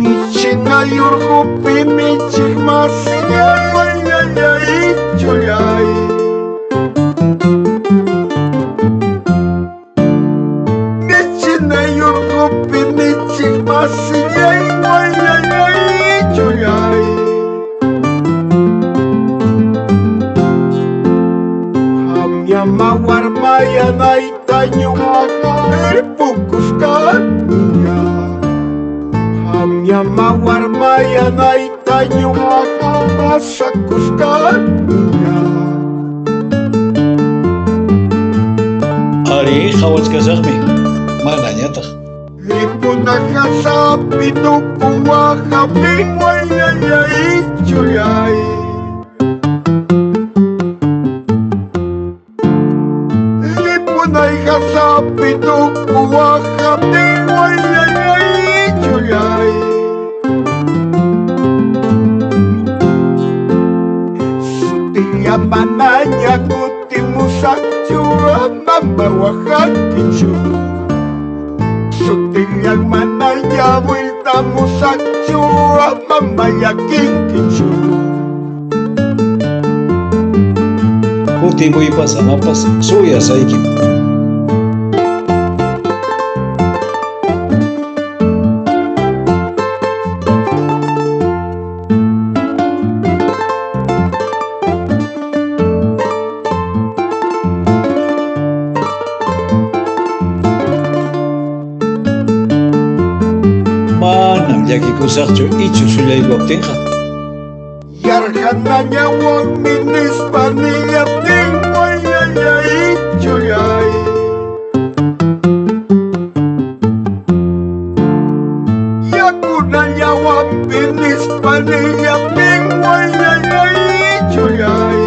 Michina yurgupi michik masiyay Wayayay chulay Michina yurgupi michik masiyay Wayayay chulay Hamya mawarmayanay tanyumahay pukuskannya Hamya mawarmayanay tanyumahay sakuskannya Ari khawach kazakmi mananyataq Lipunakasapi tupuwakapin Wayayay chulay Lipunakasapi tupuwakapin Wayayay chulay Sutiya mananya kutimusak chura Mamawakan kichu Sutiyang manaya Wilta musak chura Mamayakin kichu Kutipuypas amapas suyasaykim manam llakikusaqchu ichu shuyaykuptinqa Yarhananya wang minispa niyaptin Wayayay chulay Yakunanya wang minispa niyaptin Wayayay chulay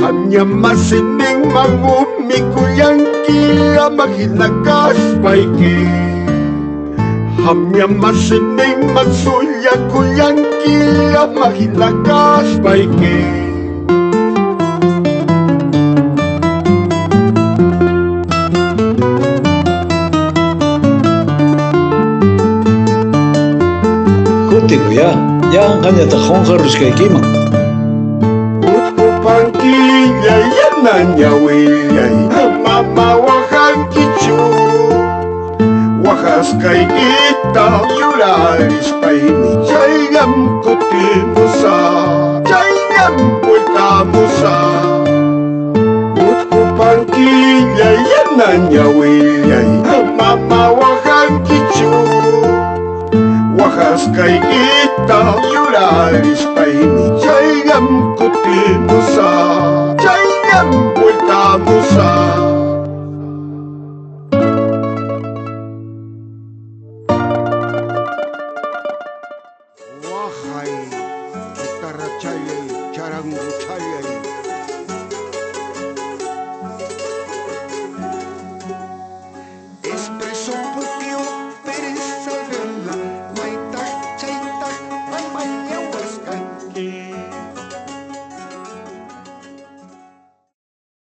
Hanya masining mangumikuyang kila maghinagas paiki Hamya masining matsuya kuyang kila maghinagas paiki kutikuya yanqañataq qunqarishkaykiman Utkupankilla yananya willay mamawahan kichu Wahaskaykita yurarispaymi Chaygam kutimusa Chaygam pultamusa Utkupankilla yananya willay mamawahan kichu Wahaskaykita yurarispaymi